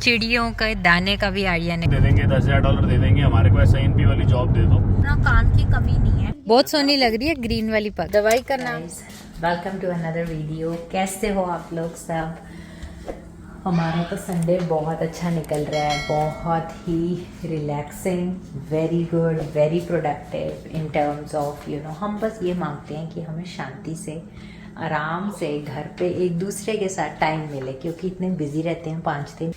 चिड़ियों का दाने का भी आइडिया नहीं दे देंगे, $10,000 दे देंगे, हमारे को SINP वाली जॉब दे दो ना, काम की कमी नहीं है। बहुत सोहनी लग रही है ग्रीन वाली पग। दवाई का नाम। Welcome to another video. कैसे हो आप लोग सब? हमारा तो संडे बहुत अच्छा निकल रहा है, बहुत ही relaxing, very good, very productive in terms of हम बस ये मांगते हैं कि हमें शांति से आराम से घर पे एक दूसरे के साथ टाइम मिले, क्योंकि इतने बिजी रहते हैं 5 दिन।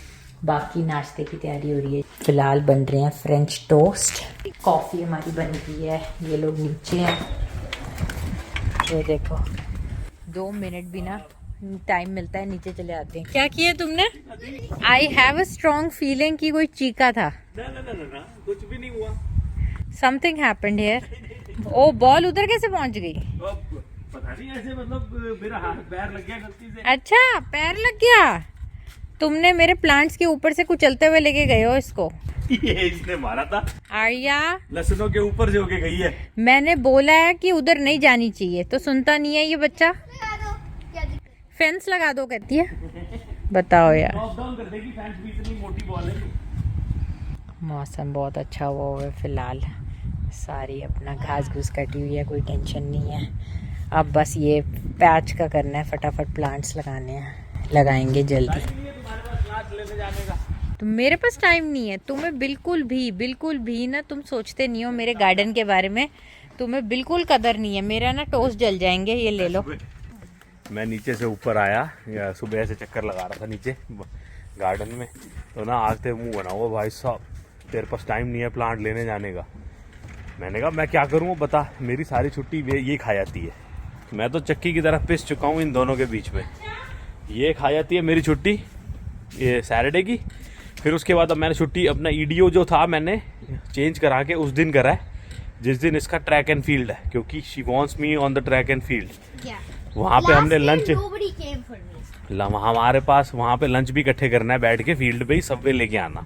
बाकी नाश्ते की तैयारी हो रही है, फिलहाल बन रहे हैं फ्रेंच टोस्ट, कॉफ़ी हमारी बन गई है, ये लोग नीचे हैं। ये देखो 2 मिनट भी ना टाइम मिलता है नीचे चले आते हैं। क्या किया तुमने? I have a strong feeling कि कोई चीखा था। ना, कुछ भी नहीं हुआ। Something happened here. ओ, बॉल उधर कैसे पहुंच गई? पता नहीं, ऐसे मतलब मेरा हाथ पैर लग गया गलती से। अच्छा, पैर लग गया। तुमने मेरे प्लांट्स के ऊपर से कुचलते हुए लेके गए हो इसको। ये इसने मारा था। आर्या, लहसुनों के ऊपर से होके गई है। मैंने बोला है कि उधर नहीं जानी चाहिए, तो सुनता नहीं है ये बच्चा। फेंस लगा दो कहती है। बताओ यार, लॉकडाउन कर देगी फैंस भी, इतनी मोटी बॉल है। मौसम बहुत अच्छा हुआ है फिलहाल, सारी अपना घास घूस कटी हुई है, कोई टेंशन नहीं है। अब बस ये पैच का करना है, फटाफट प्लांट्स लगाने हैं, लगाएंगे जल्दी। तो मेरे पास टाइम नहीं है, तुम्हें बिल्कुल भी ना, तुम सोचते नहीं हो मेरे गार्डन के बारे में, तुम्हें बिल्कुल कदर नहीं है। मेरा ना टोस्ट जल जाएंगे, ये ले लो। मैं नीचे से ऊपर आया, या सुबह से चक्कर लगा रहा था नीचे गार्डन में, तो ना आते मुंह बना हुआ, भाई साहब तेरे पास टाइम नहीं है प्लांट लेने जाने का। मैंने कहा मैं क्या करूँ बता, मेरी सारी छुट्टी ये खा जाती है। मैं तो चक्की की तरह पिस चुका हूँ इन दोनों के बीच में। ये खा जाती है मेरी छुट्टी, ये सैटरडे की। फिर उसके बाद अब मैंने छुट्टी, अपना EDO जो था मैंने चेंज करा के उस दिन करा है जिस दिन इसका ट्रैक एंड फील्ड है, क्योंकि she wants me on the track and field. वहाँ पे हमने लंच, हमारे पास वहाँ पे लंच भी इकट्ठे करना है, बैठ के फील्ड पे ही सबवे लेके आना।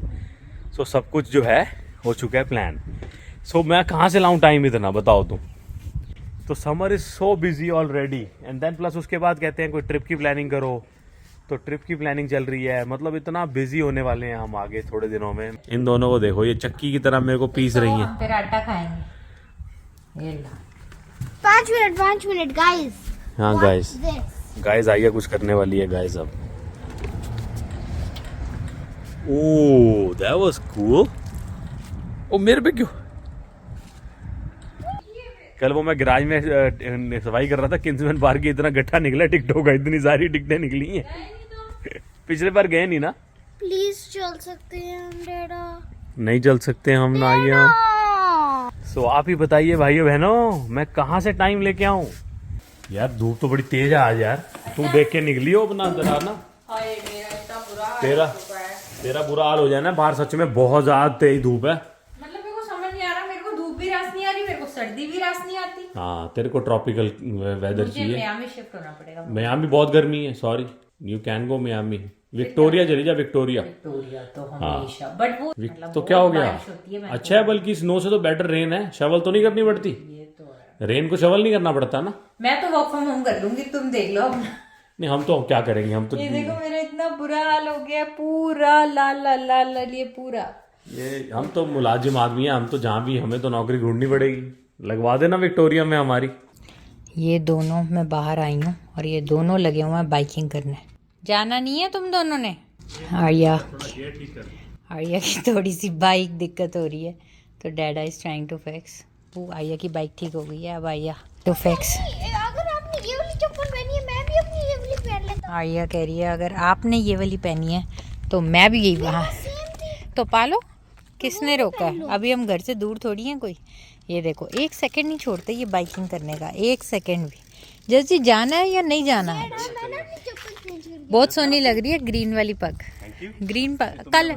सो सब कुछ जो है हो चुका है प्लान। सो मैं कहाँ से लाऊं टाइम इतना, बताओ तुम। तो summer is so busy already, and then plus उसके बाद कहते हैं कोई ट्रिप की प्लानिंग करो, तो ट्रिप की प्लानिंग चल रही है। मतलब इतना बिजी होने वाले हैं हम आगे थोड़े दिनों में। इन दोनों को देखो, ये चक्की की तरह मेरे को पीस रही हैं। फिर आटा खाएंगे। ये ला 5 मिनट गाइस। हाँ गाइस आइए, कुछ करने वाली है गाइस अब। Oh that was cool. ओ मेरे पे क्यों? कल वो मैं गैराज में सफाई कर रहा था, किंग्समैन पार्क की इतना गट्ठा निकला टिकटों का, इतनी सारी टिकटें निकली हैं। पिछले बार गए नहीं ना। प्लीज चल सकते हैं हम डैडा? नहीं चल सकते हम ना यहाँ। सो आप ही बताइए भाइयों बहनों, मैं कहाँ से टाइम लेके आऊँ यार? धूप तो बड़ी तेज है आज यार, तू देख के निकली हो अपना जरा ना। तेरा बुरा हाल हो जाए ना बाहर, सच में बहुत ज्यादा तेज धूप है। मतलब मेरे को समझ नहीं आ रहा, मेरे को धूप भी रास नहीं आ रही, मेरे को सर्दी भी रास नहीं आती। हाँ तेरे को ट्रॉपिकल वेदर चाहिए। मियामी शिफ्ट होना पड़ेगा। मियामी बहुत गर्मी है, sorry you can go Miami. Victoria चली जा, विक्टोरिया तो हमेशा, बट वो मतलब तो क्या हो गया? अच्छा है, बल्कि स्नो से तो बेटर रेन है, शवल तो नहीं करनी पड़ती। रेन को शवल नहीं करना पड़ता ना। मैं तो वर्क फ्रॉम होम कर लूंगी, तुम देख लो अपना। नहीं हम तो क्या करेंगे, हम तो ये देखो मेरा इतना बुरा हाल हो गया, पूरा लाल लाल लाल लाल, ये पूरा। ये हम तो मुलाजिम आदमी है, हम तो जहाँ भी, हमें तो नौकरी ढूंढनी पड़ेगी। लगवा देना विक्टोरिया में हमारी। ये दोनों, मैं बाहर आई हूँ और ये दोनों लगे हुए हैं बाइकिंग करने। जाना नहीं है तुम दोनों ने? आर्या की थोड़ी सी बाइक दिक्कत हो रही है, तो डैडा इज ट्राइंग टू फिक्स। वो आर्या की बाइक ठीक हो गई है, अब आर्या टू फिक्स। अगर आपने ये वाली चप्पल पहनी है, मैं भी अपनी ये वाली पहन लेता हूं। आर्या कह रही है अगर आपने ये वाली पहनी है तो मैं भी यही वहाँ, तो पालो। किसने रोका है? अभी हम घर से दूर थोड़ी हैं कोई। ये देखो 1 सेकंड नहीं छोड़ते ये बाइकिंग करने का, 1 सेकंड भी। जैसे जाना है या नहीं जाना है। बहुत सोहनी लग रही है ग्रीन वाली पग। ग्रीन पग कल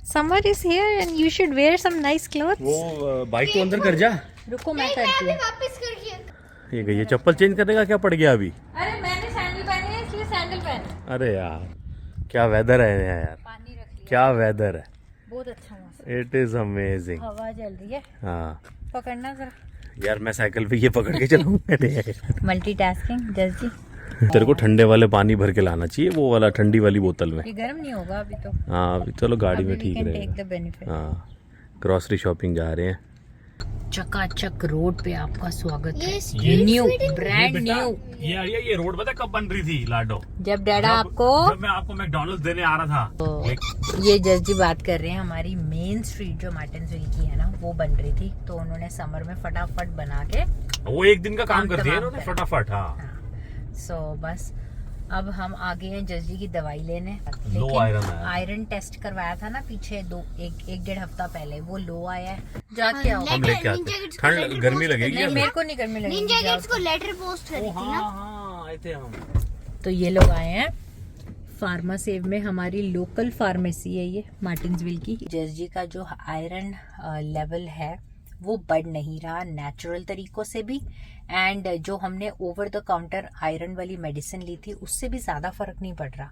summer is here and you should wear some nice clothes. वो बाइक को अंदर कर जा। रुको मैं करती हूँ। वापस करके ये गई चप्पल चेंज करने का क्या पड़ गया अभी? अरे मैंने सैंडल पहने हैं इसलिए सैंडल पहने। अरे यार क्या वेदर है यार, पानी रख लिया, क्या वेदर है, बहुत अच्छा मौसम, इट इज अमेजिंग। हवा चल रही है। हाँ पकड़ना जरा। यार मैं साइकिल पे ये पकड़ के चलाऊंगा। मल्टीटास्किंग जल्दी। तेरे को ठंडे वाले पानी भर के लाना चाहिए, वो वाला ठंडी वाली बोतल में। ये गर्म नहीं होगा अभी तो। हाँ अभी चलो गाड़ी में ठीक टेक द रहेगा। बेनिफिट। हाँ ग्रोसरी शॉपिंग जा रहे हैं। चकाचक रोड पे आपका स्वागत है। ये न्यू ब्रांड न्यू। ये रोड पता कब बन रही थी लाडो? जब डैडा आपको जब मैं आपको मैकडॉनल्ड्स देने आ रहा था। ये जज जी बात कर रहे हैं, हमारी मेन स्ट्रीट जो मार्टिन्सविल की है ना वो बन रही थी, तो उन्होंने समर में फटाफट बना के वो एक दिन का काम करती है तमाम ना करा। फटाफट। हाँ सो बस अब हम आ गए हैं जज जी की दवाई लेने। लो आयरन आया। आयरन टेस्ट करवाया था ना पीछे एक डेढ़ हफ्ता पहले, वो लो आया है। जाके आओ। हम लेके आते हैं। ठंड गर्मी लगेगी नहीं हमें। मेरे को नहीं गर्मी लगेगी। निंजा जाओ। गेट्स को लेटर पोस्ट करी थी ना। हाँ आए थे हम। तो ये लोग आए हैं फार्मा सेव में, हमारी लोकल फार्मेसी है ये मार्टिन्सविल की। जज जी का जो आयरन लेवल है वो बढ़ नहीं रहा नेचुरल तरीकों से भी, एंड जो हमने ओवर द काउंटर आयरन वाली मेडिसिन ली थी उससे भी ज़्यादा फर्क नहीं पड़ रहा।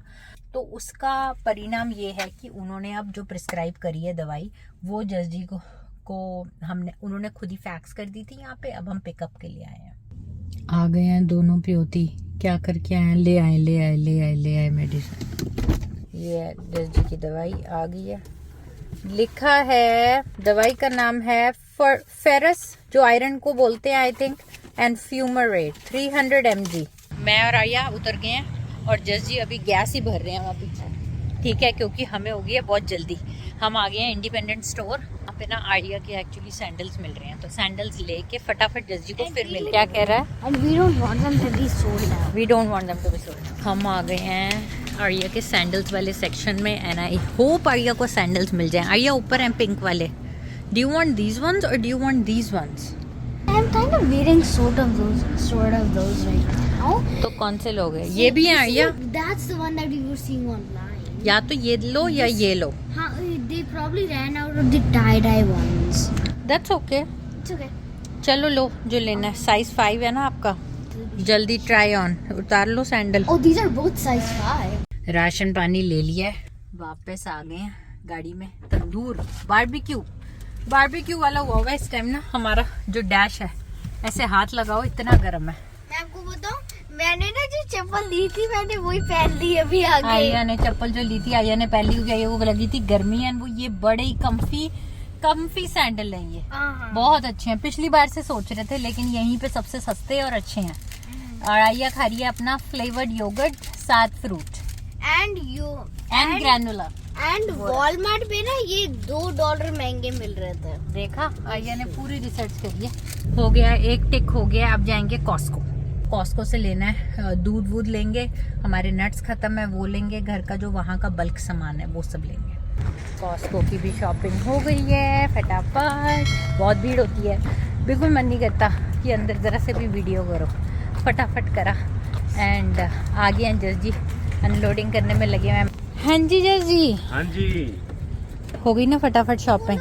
तो उसका परिणाम ये है कि उन्होंने अब जो प्रिस्क्राइब करी है दवाई वो जज जी को उन्होंने खुद ही फैक्स कर दी थी यहाँ पे। अब हम पिकअप के लिए आए हैं। आ गए हैं दोनों प्योती, क्या करके आए हैं? ले आए मेडिसिन। ये जज जी की दवाई आ गई है। लिखा है दवाई का नाम है फेरस, जो आयरन को बोलते हैं I think, and fumarate 300 mg। मैं और आर्या उतर गए हैं और जज जी अभी गैस ही भर रहे हैं वहाँ पीछे, ठीक है, क्योंकि हमें हो गई है बहुत जल्दी। हम आ गए हैं इंडिपेंडेंट स्टोर, वहाँ पे ना आर्या के एक्चुअली सैंडल्स मिल रहे हैं, तो सैंडल्स लेके फटाफट जज जी को फिर मिले। क्या कह रहा है? And we don't want them to be sold now. We don't want them to be sold. हम आ गए हैं आर्या के सैंडल्स वाले सेक्शन में, एंड आई होप आर्या को सैंडल्स मिल जाए। आर्या ऊपर हैं पिंक वाले। Do you want these ones और do you want these ones? I'm kind of wearing sort of those right now. तो कौन से लोग हैं? ये भी हैं Arya? That's the one that we were seeing online. या तो ये लो या ये लो। हाँ, they probably ran out of the tie-dye ones. That's okay. It's okay. चलो लो जो लेना है। साइज 5 है ना आपका? जल्दी ट्राई ऑन, उतार लो sandal. Oh, these are both size 5. Ration पानी ले लिया है, वापस आ गए हैं गाड़ी में। तंदूर बारबेक्यू वाला हुआ हुआ है इस टाइम ना। हमारा जो डैश है ऐसे हाथ लगाओ इतना गर्म है। मैं आपको बताऊं, मैंने ना जो चप्पल ली थी मैंने वही पहन ली अभी आगे। आर्या ने चप्पल जो ली थी, आर्या ने पहली हुई वो लगी थी गर्मी है, वो ये बड़े ही कम्फी सैंडल है ये। हाँ। बहुत अच्छे हैं। पिछली बार से सोच रहे थे लेकिन यहीं पे सबसे सस्ते और अच्छे हैं। और आर्या खा रही है अपना फ्लेवर्ड योगर्ट साथ फ्रूट एंड ग्रैनुला। एंड वॉलमार्ट पे ना ये $2 महंगे मिल रहे थे। देखा, आर्या ने पूरी रिसर्च करी है। हो गया एक टिक हो गया। अब जाएंगे कॉस्को से लेना है दूध लेंगे, हमारे नट्स खत्म है वो लेंगे, घर का जो वहाँ का बल्क सामान है वो सब लेंगे। कॉस्को की भी शॉपिंग हो गई है फटाफट। बहुत भीड़ होती है, बिल्कुल मन नहीं करता कि अंदर ज़रा से भी वीडियो करो। फटाफट करा एंड आ गए हैं जज जी, अनलोडिंग करने में लगे हुए हैं। हाँ जी जज जी। हाँ जी हो गई ना फटाफट शॉपिंग?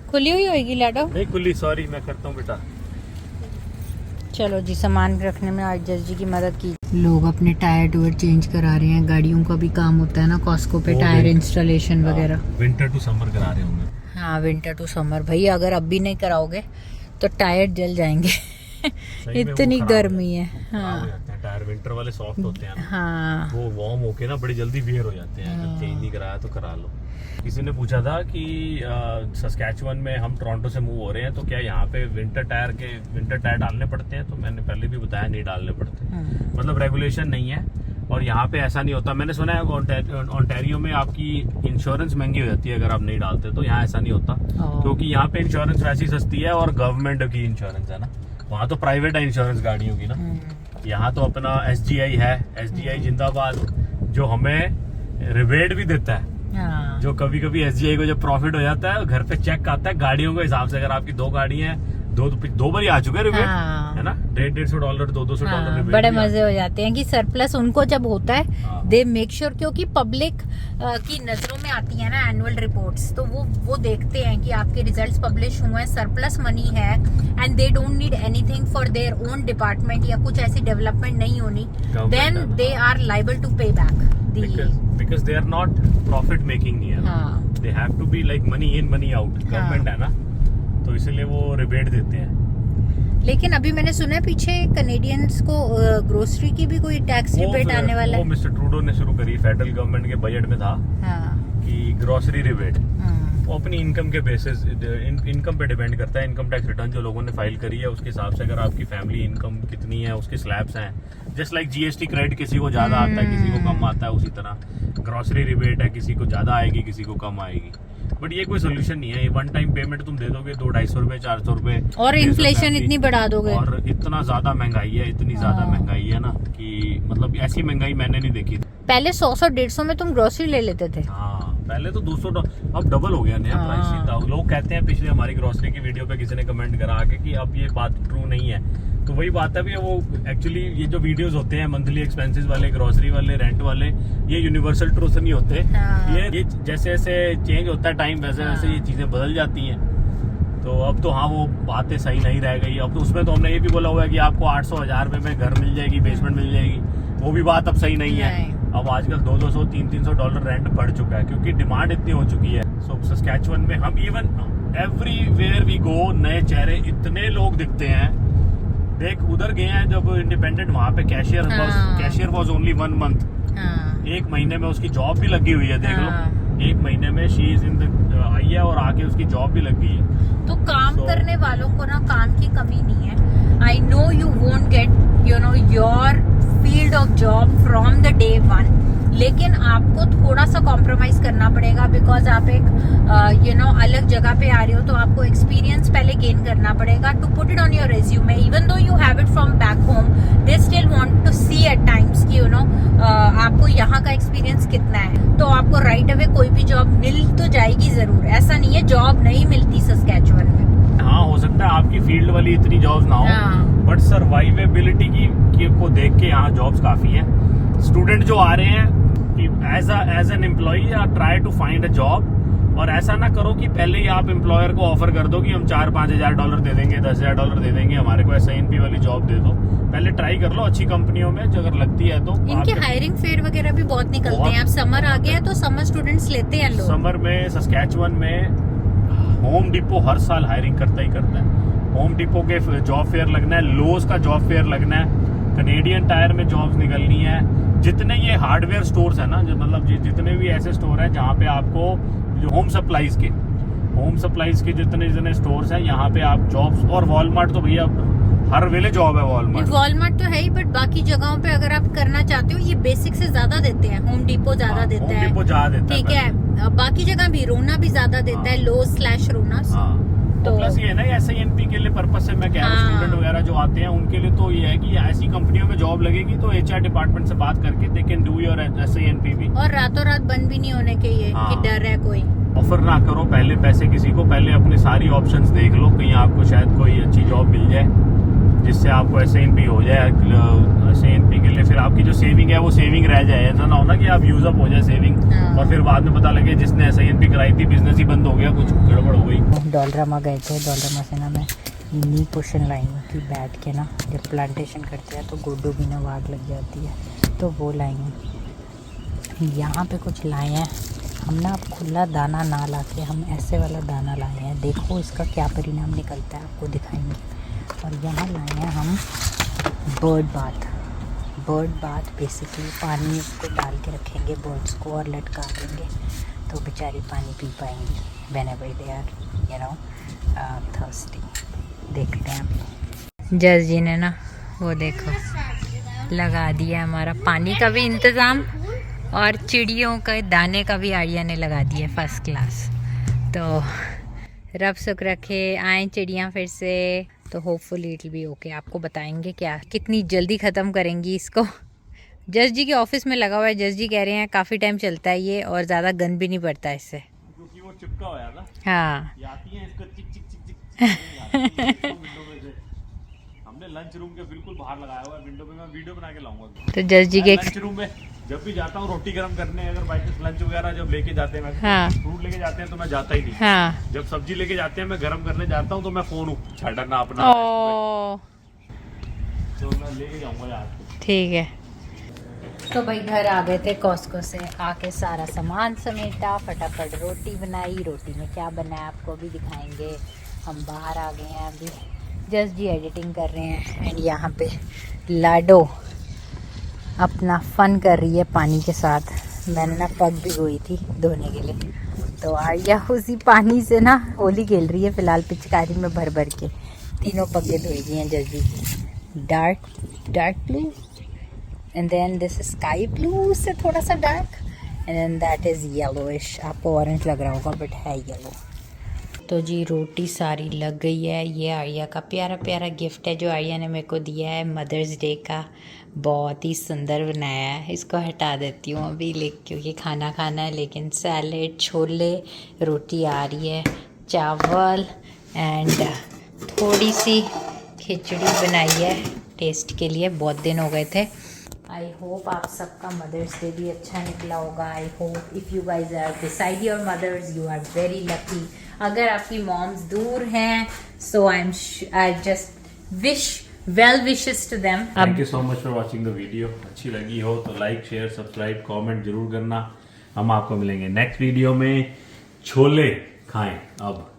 खुली हुई होगी लाडो? नहीं खुली, सॉरी मैं करता हूँ बेटा। चलो जी, सामान रखने में आज जज जी की मदद की। लोग अपने टायर टूयर चेंज करा रहे हैं, गाड़ियों का भी काम होता है ना कॉस्को पे, टायर इंस्टॉलेशन वगैरह। विंटर टू समर करा रहे होंगे। हाँ विंटर टू समर। भैया अगर अब भी नहीं कराओगे तो टायर जल जाएंगे इतनी गर्मी है। हाँ टायर विंटर वाले सॉफ्ट होते हैं ना, हाँ वो वार्म होके ना बड़ी जल्दी वियर हो जाते हैं। जब चेंज नहीं कराया तो करा लो। किसी ने पूछा था कि सस्कैचुअन में हम टोरंटो से मूव हो रहे हैं तो क्या यहाँ पे विंटर टायर डालने पड़ते हैं? तो मैंने पहले भी बताया नहीं डालने पड़ते, मतलब रेगुलेशन नहीं है। और यहाँ पे ऐसा नहीं होता। मैंने सुना है ओंटारियो में आपकी इंश्योरेंस महंगी हो जाती है अगर आप नहीं डालते, तो यहाँ ऐसा नहीं होता क्योंकि यहाँ पे इंश्योरेंस वैसी सस्ती है और गवर्नमेंट की इंश्योरेंस है ना। वहाँ तो प्राइवेट है इंश्योरेंस गाड़ियों की ना, यहाँ तो अपना SGI है, SGI जिंदाबाद, जो हमें रिबेट भी देता है। हाँ। जो कभी कभी SGI को जब प्रॉफिट हो जाता है घर पे चेक आता है गाड़ियों के हिसाब से। अगर आपकी 2 गाड़ी हैं, दो बार ही आ चुके हैं रिबेट, हाँ। है ना, $150 $200 हाँ, रिबेट बड़े भी मजे हो जाते हैं कि सरप्लस उनको जब होता है हाँ। दे मेक श्योर, क्योंकि पब्लिक की नजरों में आती है ना एनुअल रिपोर्ट्स, तो वो देखते हैं कि आपके रिजल्ट्स पब्लिश हुए हैं, सरप्लस मनी है, and they don't need anything for their own department या कुछ ऐसी डेवलपमेंट नहीं होनी, then they are liable to pay back because they are not profit making here. हाँ। They have to be like money in money out. Government है ना, तो इसीलिए वो रिबेट देते हैं। लेकिन अभी मैंने सुना है पीछे कनेडियंस को ग्रोसरी की भी कोई टैक्स रिबेट आने वाला वो है। मिस्टर ट्रूडो ने शुरू करी, फेडरल गवर्नमेंट के बजट में था हाँ। कि ग्रोसरी रिबेट हम्म। वो अपनी इनकम के बेसिस इनकम पे डिपेंड करता है। इनकम टैक्स रिटर्न जो लोगों ने फाइल करी है उसके हिसाब से अगर आपकी फैमिली इनकम कितनी है उसके स्लैब्स हैं। जस्ट लाइक जीएसटी क्रेडिट किसी को ज्यादा आता है किसी को कम आता है, उसी तरह ग्रोसरी रिबेट है, किसी को ज्यादा आएगी किसी को कम आएगी। बट ये कोई सोल्यूशन नहीं है। ये वन टाइम पेमेंट तुम दे दोगे 200-250 रुपए 400 रुपए और इन्फ्लेशन इतनी बढ़ा दोगे। और इतना ज्यादा महंगाई है, इतनी ज्यादा महंगाई है ना कि मतलब ऐसी महंगाई मैंने नहीं देखी। पहले 100-150 में तुम ग्रोसरी ले लेते थे। हाँ पहले तो 200, अब डबल हो गया नया प्राइस सीधा। लोग कहते हैं, पिछले हमारी ग्रोसरी की वीडियो पे किसी ने कमेंट करा आगे कि अब ये बात ट्रू नहीं है। तो वही बात है भी, वो एक्चुअली ये जो वीडियोस होते हैं मंथली एक्सपेंसेस वाले, ग्रोसरी वाले, रेंट वाले, ये यूनिवर्सल ट्रूथ नहीं होते। ये जैसे जैसे चेंज होता है टाइम वैसे वैसे ये चीजें बदल जाती हैं। तो अब तो हाँ वो बातें सही नहीं रह गई। अब तो उसमें तो हमने ये भी बोला हुआ है कि आपको 800-1000 रुपए में घर मिल जाएगी, बेसमेंट मिल जाएगी, वो भी बात अब सही नहीं है। अब आजकल 200, 300 डॉलर रेंट बढ़ चुका है क्योंकि डिमांड इतनी हो चुकी है। सो सस्कैचुअन में हम इवन एवरीवेयर वी गो नए चेहरे इतने लोग दिखते हैं। देख उधर गए हैं जब इंडिपेंडेंट, वहाँ पे कैशियर वॉज ओनली 1 मंथ। 1 महीने में उसकी जॉब भी लगी हुई है। देख लो 1 महीने में शी इज इन द आई है और आगे उसकी जॉब भी लग गई है। तो काम करने वालों को ना काम की कमी नहीं है। I know you won't get your field of job from the day 1, लेकिन आपको थोड़ा सा कॉम्प्रोमाइज करना पड़ेगा बिकॉज आप एक अलग जगह पे आ रहे हो, तो आपको एक्सपीरियंस पहले गेन करना पड़ेगा to put it on your resume. Even though you have it from back home, they still want to see at times कि आपको यहाँ का एक्सपीरियंस कितना है। तो आपको राइट अवे कोई भी जॉब मिल तो जाएगी जरूर, ऐसा नहीं है जॉब नहीं मिलती सस्कैचुअन में। हाँ हो सकता है आपकी फील्ड वाली इतनी जॉब्स ना हो, बट सर्वाइवेबिलिटी की को देख के यहाँ जॉब्स काफी है। स्टूडेंट जो आ रहे हैं as an employee try to find a job, और ऐसा ना करो कि पहले ही आप एम्प्लॉयर को ऑफर कर दो कि हम 4-5 हजार डॉलर दे देंगे, 10 हजार डॉलर दे देंगे, हमारे को SINP वाली जॉब दे दो। पहले ट्राई कर लो अच्छी कंपनियों में, जो अगर लगती है तो। इनके हायरिंग फेयर वगैरह भी बहुत निकलते हैं। अब समर आ गया है तो समर स्टूडेंट्स लेते हैं लोग। समर में सस्कैचुअन में होम डिपो हर साल हायरिंग करता ही करता है। होम डिपो के जॉब फेयर लगना है, लोज का जॉब फेयर लगना है, कनेडियन टायर में जॉब्स निकलनी है। जितने ये हार्डवेयर स्टोर्स है ना, जो मतलब जितने भी ऐसे स्टोर हैं जहाँ पे आपको जो होम सप्लाईज के जितने स्टोर्स हैं यहाँ पे आप जॉब्स, और वॉलमार्ट तो भैया हर वेले जॉब है। वॉलमार्ट तो है ही, बट बाकी जगहों पे अगर आप करना चाहते हो ये बेसिक से ज्यादा देते हैं। होम डिपो ज्यादा देता है, ठीक है। बाकी जगह भी रोना भी ज्यादा देता है, लोज/रोना। तो प्लस ये है ना SINP के लिए पर्पस से मैं कह रहा हूँ, स्टूडेंट वगैरह जो आते हैं उनके लिए तो ये है कि ऐसी कंपनियों में जॉब लगेगी तो HR डिपार्टमेंट से बात करके they can do your SINP भी, और रातों रात बंद भी नहीं होने के ये कि डर है कोई। ऑफर ना करो पहले पैसे किसी को, पहले अपनी सारी ऑप्शंस देख लो, कहीं आपको शायद कोई अच्छी जॉब मिल जाए जिससे आपको SINP हो जाए। SINP के लिए फिर आपकी जो सेविंग है वो सेविंग रह जाए। ऐसा ना हो ना कि आप यूज अप हो जाए सेविंग और फिर बाद में पता लगे जिसने SINP कराई थी बिजनेस ही बंद हो गया, कुछ गड़बड़ हो गई। डोलरमा गए थे, डोलरमा से ना मैं नी पोषण लाई हूँ कि बैठ के ना जब प्लांटेशन करते हैं तो गोडो भी ना वाग लग जाती है, तो वो लाई हूँ। यहाँ पे कुछ लाए हैं हम ना, अब खुला दाना ना ला के हम ऐसे वाला दाना लाए हैं। देखो इसका क्या परिणाम निकलता है, आपको दिखाएंगे। और यहाँ लाए हैं हम बर्ड बाथ बेसिकली पानी को डाल के रखेंगे बर्ड्स को और लटका देंगे तो बेचारी पानी पी पाएंगी whenever they are thirsty। देखते हैं। जज जी ने ना वो देखो लगा दिया हमारा पानी का भी इंतज़ाम, और चिड़ियों के दाने का भी आर्या ने लगा दिया फर्स्ट क्लास। तो रब सुख रखे आए चिड़ियाँ फिर से, तो hopefully it will be okay. आपको बताएंगे क्या कितनी जल्दी ख़त्म करेंगी इसको। जज जी के ऑफिस में लगा हुआ है, जज जी कह रहे हैं काफ़ी टाइम चलता है ये और ज़्यादा गंद भी नहीं पड़ता इससे, क्योंकि वो चिपका हुआ है ना। हाँ ये आती है इसको चिक चिक चिक चिक विंडो में से। हमने लंच रूम के बिल्कुल बाहर लगाया हुआ है विंडो पे, मैं वीडियो बना के लाऊंगा। तो जज जी के लंच रूम में जब भी जाता हूँ रोटी गर्म करने, अगर बाई चांस लंच वगैरह जब लेके जाते हैं, हाँ। फ्रूट लेके जाते हैं तो मैं जाता ही नहीं। हाँ। जब सब्जी लेके जाते हैं मैं गर्म करने जाता हूँ तो मैं फोन छाटना अपना, तो मैं लेके जाऊंगा यार। ठीक है। तो भाई घर आ गए थे कॉस्को से, आके सारा सामान समेटा, फटाफट रोटी बनाई। रोटी में क्या बनाया आपको भी दिखाएंगे। हम बाहर आ गए हैं अभी जस्ट जी एडिटिंग कर रहे हैं एंड यहाँ पे लाडो अपना फन कर रही है पानी के साथ। मैंने ना पग भिगोई थी धोने के लिए, तो आर्या उसी पानी से ना होली खेल रही है फिलहाल पिचकारी में भर भर के। तीनों पगें धोई दी हैं जस्ट जी की। Dark blue and then this sky blue से थोड़ा सा dark and then that is yellowish. आपको ऑरेंज लग रहा होगा बट है येलो। तो जी रोटी सारी लग गई है। ये आर्या का प्यारा प्यारा गिफ्ट है जो आर्या ने मेरे को दिया है मदर्स डे का। बहुत ही सुंदर बनाया है। इसको हटा देती हूँ अभी क्योंकि खाना खाना है, लेकिन सैलेड, छोले, रोटी आ रही है, चावल एंड थोड़ी सी खिचड़ी बनाई है टेस्ट के लिए। बहुत दिन हो गए थे। आई होप आप सबका मदर्स डे भी अच्छा निकला होगा। I hope if you guys are beside your mothers you are very lucky. अगर आपकी मॉम्स दूर हैं so I just wish well wishes to them. Thank you so much for watching the video. अच्छी लगी हो तो लाइक, शेयर, सब्सक्राइब, कमेंट जरूर करना। हम आपको मिलेंगे नेक्स्ट वीडियो में। छोले खाएं अब,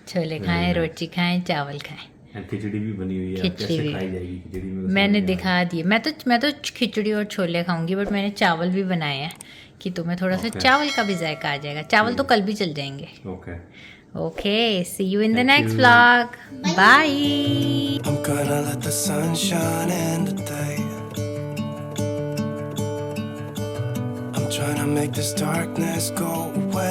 छोले खाएं, रोटी खाएं, चावल खाएं, खिचड़ी भी बनी हुई है। खिचड़ी कैसे भी खाई जाएगी खिचड़ी में? मैंने दिखा दिए। मैं तो खिचड़ी और छोले खाऊंगी बट मैंने चावल भी बनाए हैं कि तुम्हें थोड़ा सा चावल का भी जायका आ जाएगा। चावल तो कल भी चल जाएंगे। Okay, see you in the next vlog. Bye. I'm gonna let the sun shine in today. I'm trying to make this darkness go away.